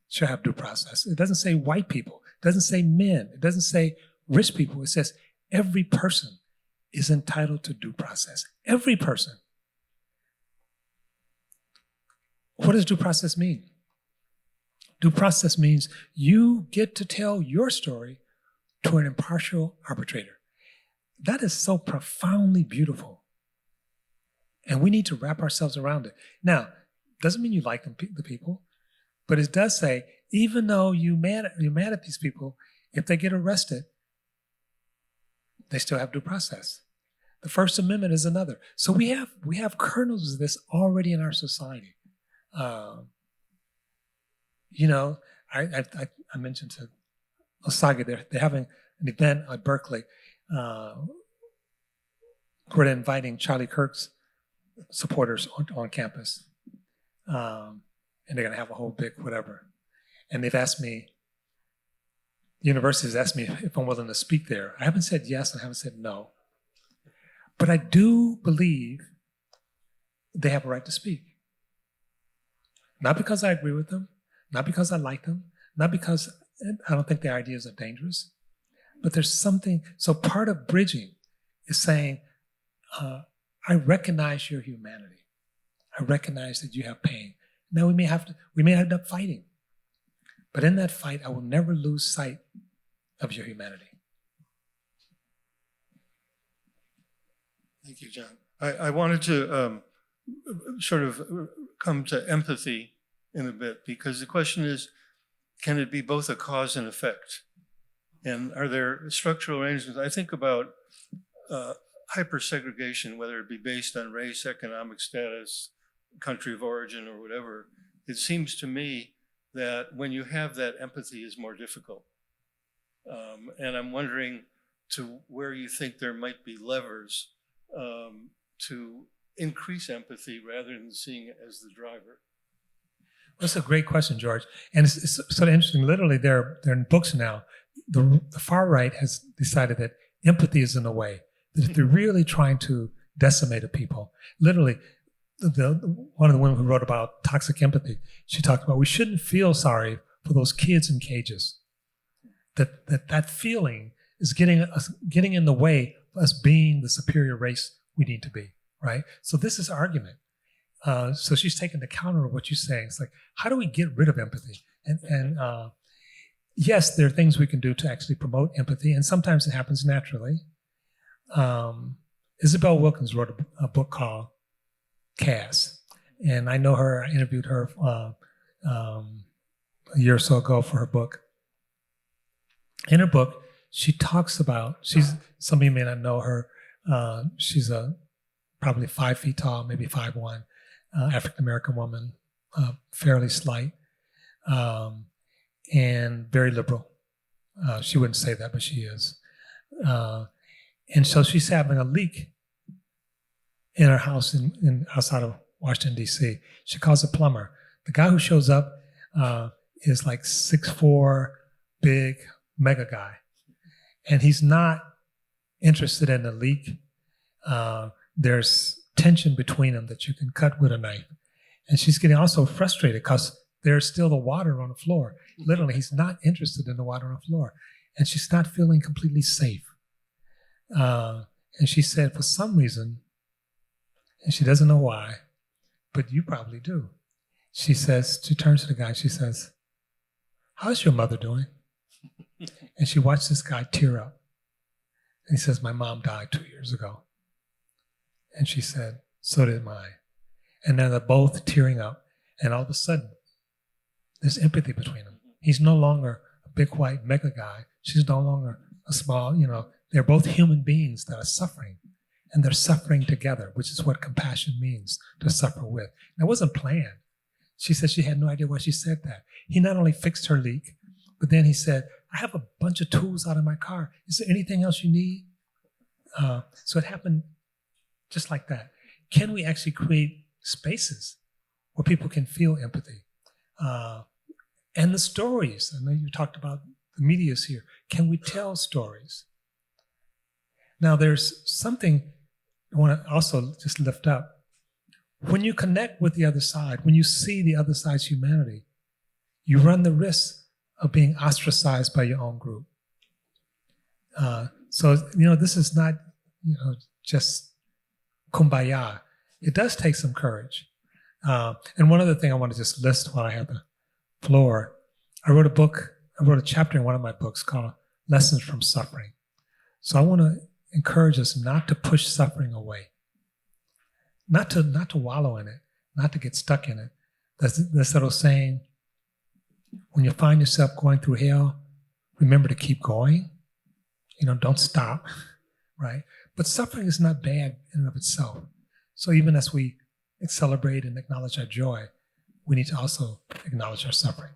should have due process. It doesn't say white people. It doesn't say men. It doesn't say rich people. It says every person is entitled to due process. Every person. What does due process mean? Due process means you get to tell your story to an impartial arbitrator. That is so profoundly beautiful. And we need to wrap ourselves around it. Now, doesn't mean you like the people, but it does say, even though you're mad at these people, if they get arrested, they still have due process. The First Amendment is another. So we have kernels of this already in our society. I mentioned to Osage, they're having an event at Berkeley where they're inviting Charlie Kirk's supporters on campus. And they're going to have a whole big whatever. And they've asked me, the university has asked me if I'm willing to speak there. I haven't said yes, and I haven't said no. But I do believe they have a right to speak. Not because I agree with them, not because I like them, not because I don't think their ideas are dangerous, but there's something. So part of bridging is saying, I recognize your humanity. I recognize that you have pain. Now we may end up fighting, but in that fight, I will never lose sight of your humanity. Thank you, John. I wanted to sort of come to empathy in a bit, because the question is, can it be both a cause and effect? And are there structural arrangements? I think about hyper-segregation, whether it be based on race, economic status, country of origin, or whatever. It seems to me that when you have that, empathy is more difficult. And I'm wondering to where you think there might be levers to increase empathy rather than seeing it as the driver. That's a great question, George. And it's sort of interesting. Literally, they're in books now. The far right has decided that empathy is in the way. That if they're really trying to decimate a people, literally, one of the women who wrote about toxic empathy, she talked about we shouldn't feel sorry for those kids in cages. That feeling is getting in the way of us being the superior race we need to be, right? So this is argument. So she's taking the counter of what you're saying. It's like, how do we get rid of empathy? And yes, there are things we can do to actually promote empathy, and sometimes it happens naturally. Isabel Wilkins wrote a book called Cass, and I know her. I interviewed her a year or so ago for her book. In her book, she talks about, some of you may not know her, she's probably 5 feet tall, maybe 5'1", African-American woman, fairly slight, and very liberal. She wouldn't say that, but she is. And so she's having a leak in her house outside of Washington, D.C. She calls a plumber. The guy who shows up is like 6'4", big, mega guy. And he's not interested in the leak. There's tension between them that you can cut with a knife. And she's getting also frustrated because there's still the water on the floor. Literally, he's not interested in the water on the floor. And she's not feeling completely safe. And she said, for some reason, and she doesn't know why, but you probably do. She turns to the guy and she says, how's your mother doing? And she watched this guy tear up. And he says, my mom died 2 years ago. And she said, so did mine. And then they're both tearing up. And all of a sudden, there's empathy between them. He's no longer a big white mega guy. She's no longer a small, they're both human beings that are suffering. And they're suffering together, which is what compassion means, to suffer with. And it wasn't planned. She said she had no idea why she said that. He not only fixed her leak, but then he said, I have a bunch of tools out of my car. Is there anything else you need? So it happened just like that. Can we actually create spaces where people can feel empathy? And the stories. I know you talked about the media's here. Can we tell stories? Now, there's something I want to also just lift up. When you connect with the other side, when you see the other side's humanity, you run the risk of being ostracized by your own group. So this is not, just kumbaya. It does take some courage. And one other thing I want to just list while I have the floor, I wrote a chapter in one of my books called Lessons from Suffering. So I want to encourage us not to push suffering away, not to wallow in it, not to get stuck in it. This little saying, when you find yourself going through hell, remember to keep going. Don't stop, right? But suffering is not bad in and of itself. So even as we celebrate and acknowledge our joy, we need to also acknowledge our suffering.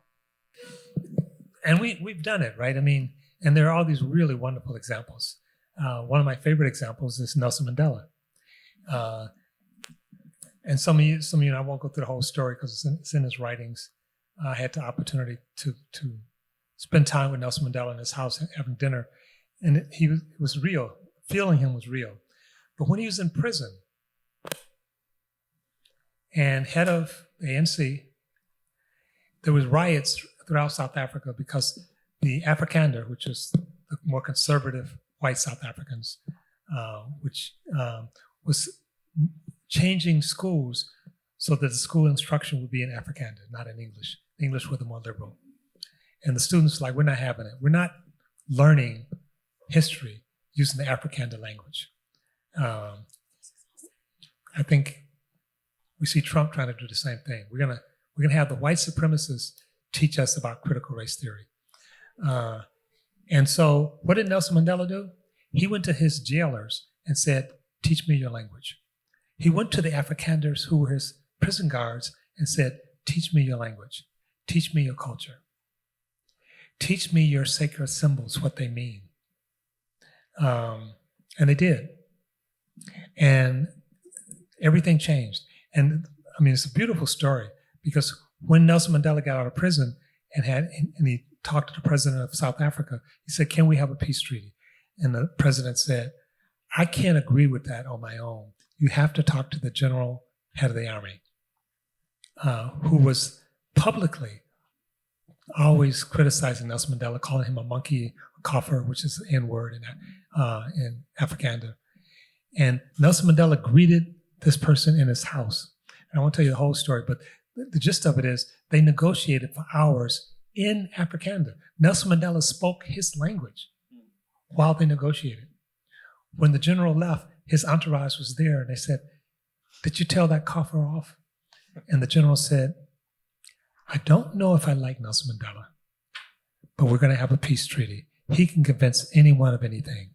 And we've done it, right? And there are all these really wonderful examples. One of my favorite examples is Nelson Mandela. And some of you, I won't go through the whole story because it's in his writings. I had the opportunity to spend time with Nelson Mandela in his house having dinner. And it was real. Feeling him was real. But when he was in prison and head of the ANC, there was riots throughout South Africa because the Afrikaner, which is the more conservative white South Africans, which was changing schools so that the school instruction would be in Afrikaner, not in English. English were the more liberal. And the students were like, we're not having it. We're not learning history using the Afrikaner language. I think we see Trump trying to do the same thing. We're gonna have the white supremacists teach us about critical race theory. And so what did Nelson Mandela do? He went to his jailers and said, teach me your language. He went to the Afrikaners who were his prison guards and said, teach me your language. Teach me your culture. Teach me your sacred symbols, what they mean. And they did. And everything changed. And it's a beautiful story because when Nelson Mandela got out of prison and he talked to the president of South Africa, he said, can we have a peace treaty? And the president said, I can't agree with that on my own. You have to talk to the general head of the army, who was publicly always criticizing Nelson Mandela, calling him a monkey, a kafir, which is the N-word in Afrikaner. And Nelson Mandela greeted this person in his house. And I won't tell you the whole story, but the gist of it is they negotiated for hours in Afrikaner. Nelson Mandela spoke his language while they negotiated. When the general left, his entourage was there, and they said, "Did you tell that coffer off?" And the general said, "I don't know if I like Nelson Mandela, but we're going to have a peace treaty. He can convince anyone of anything."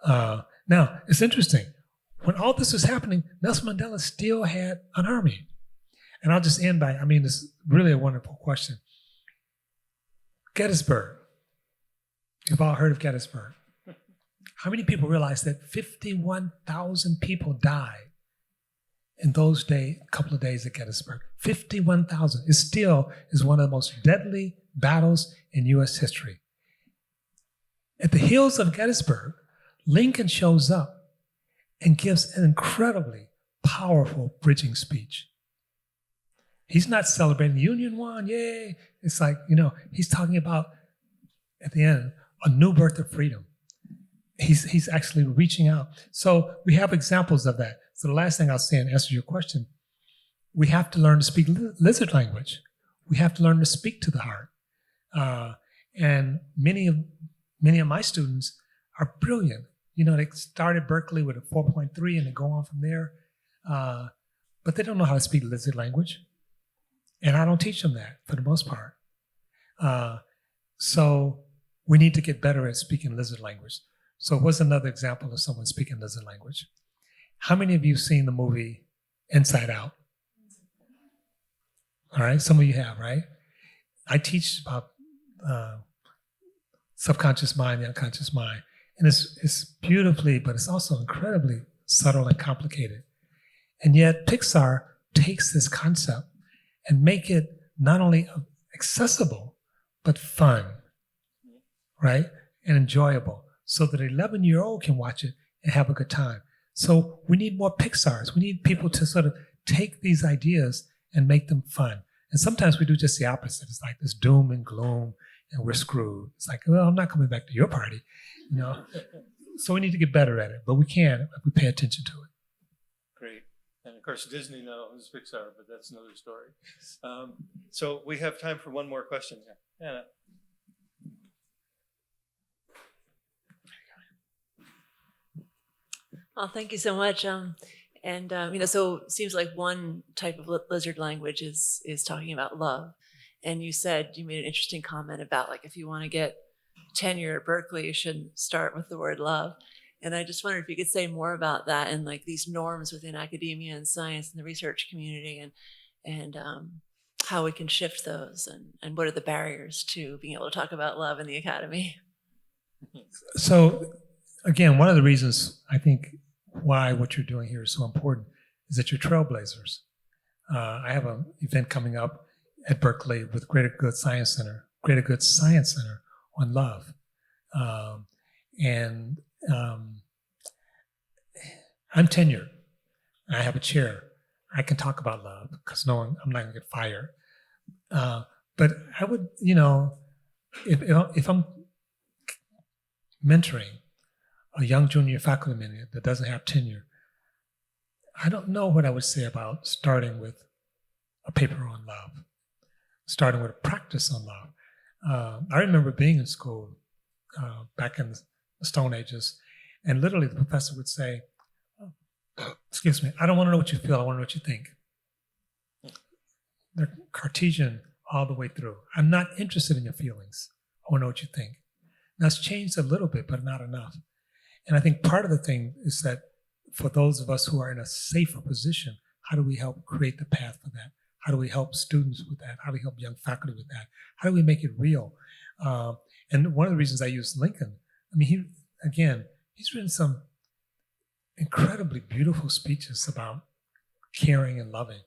Now, it's interesting. When all this was happening, Nelson Mandela still had an army. And I'll just end by, it's really a wonderful question. Gettysburg. You've all heard of Gettysburg. How many people realize that 51,000 people died in those couple of days at Gettysburg? 51,000. It still is one of the most deadly battles in U.S. history. At the heels of Gettysburg, Lincoln shows up and gives an incredibly powerful bridging speech. He's not celebrating Union won, yay. It's like, he's talking about, at the end, a new birth of freedom. He's actually reaching out. So we have examples of that. So the last thing I'll say in answer to your question, we have to learn to speak lizard language. We have to learn to speak to the heart. And many of my students are brilliant. They start at Berkeley with a 4.3 and they go on from there. But they don't know how to speak lizard language. And I don't teach them that for the most part. So we need to get better at speaking lizard language. So what's another example of someone speaking lizard language? How many of you have seen the movie Inside Out? All right, some of you have, right? I teach about subconscious mind, the unconscious mind. And it's beautifully, but it's also incredibly subtle and complicated. And yet Pixar takes this concept and make it not only accessible, but fun, right? And enjoyable, so that an 11-year-old can watch it and have a good time. So we need more Pixars. We need people to sort of take these ideas and make them fun. And sometimes we do just the opposite. It's like this doom and gloom, and we're screwed. It's like, well, I'm not coming back to your party, So we need to get better at it, but we can if we pay attention to it. Great. And of course, Disney now owns Pixar, but that's another story. So we have time for one more question. Yeah. Anna. Well, thank you so much. So it seems like one type of lizard language is talking about love. And you made an interesting comment about, like, if you want to get tenure at Berkeley, you should start with the word love. And I just wondered if you could say more about that and, like, these norms within academia and science and the research community, and how we can shift those, and what are the barriers to being able to talk about love in the academy. So again, one of the reasons I think why what you're doing here is so important is that you're trailblazers. I have an event coming up at Berkeley with Greater Good Science Center on love. I'm tenured. I have a chair. I can talk about love because I'm not going to get fired. But I would, if I'm mentoring a young junior faculty member that doesn't have tenure, I don't know what I would say about starting with a paper on love, starting with a practice on love. I remember being in school back in the Stone Ages, and literally the professor would say, excuse me, I don't want to know what you feel, I want to know what you think. They're Cartesian all the way through. I'm not interested in your feelings. I want to know what you think. Now, it's changed a little bit, but not enough. And I think part of the thing is that for those of us who are in a safer position, how do we help create the path for that? How do we help students with that? How do we help young faculty with that? How do we make it real? And one of the reasons I use Lincoln, he's written some incredibly beautiful speeches about caring and loving.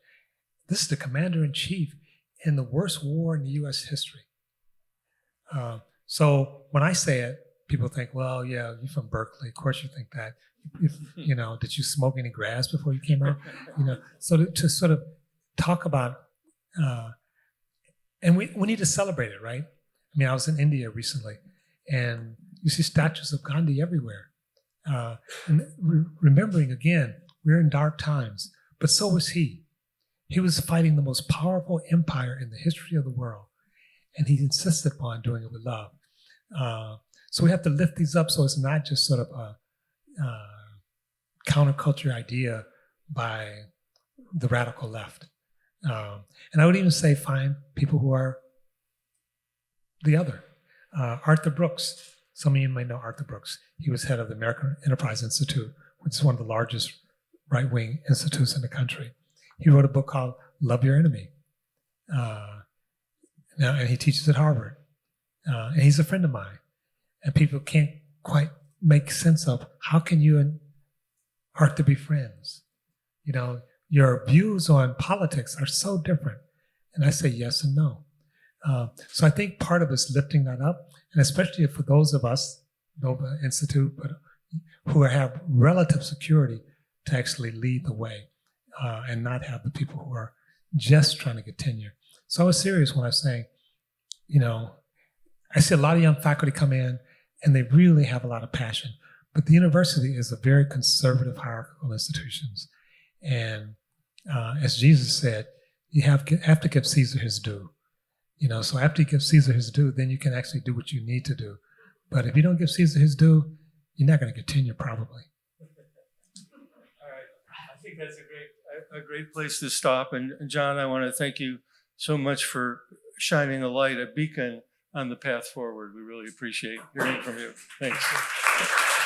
This is the commander-in-chief in the worst war in the U.S. history. So when I say it, people think, well, yeah, you're from Berkeley. Of course you think that. Did you smoke any grass before you came out? So to sort of talk about, and we need to celebrate it, right? I was in India recently, and you see statues of Gandhi everywhere. And remembering, again, we're in dark times, but so was he. He was fighting the most powerful empire in the history of the world. and he insisted upon doing it with love. So we have to lift these up so it's not just sort of a counterculture idea by the radical left. And I would even say find people who are the other. Arthur Brooks, some of you may know Arthur Brooks. He was head of the American Enterprise Institute, which is one of the largest right-wing institutes in the country. He wrote a book called Love Your Enemy. And he teaches at Harvard. And he's a friend of mine. And people can't quite make sense of how can you and Arthur be friends? You know, your views on politics are so different. And I say yes and no. So I think part of it is lifting that up, and especially for those of us, Nova Institute, but who have relative security to actually lead the way and not have the people who are just trying to get tenure. So I was serious when I was saying, you know, I see a lot of young faculty come in and they really have a lot of passion, but the university is a very conservative hierarchical institutions. And as Jesus said, you have to give Caesar his due. You know, so after you give Caesar his due, then you can actually do what you need to do. But if you don't give Caesar his due, you're not going to get tenure probably. All right. I think that's a great place to stop. And John, I want to thank you so much for shining a light, a beacon on the path forward. We really appreciate hearing from you. Thanks.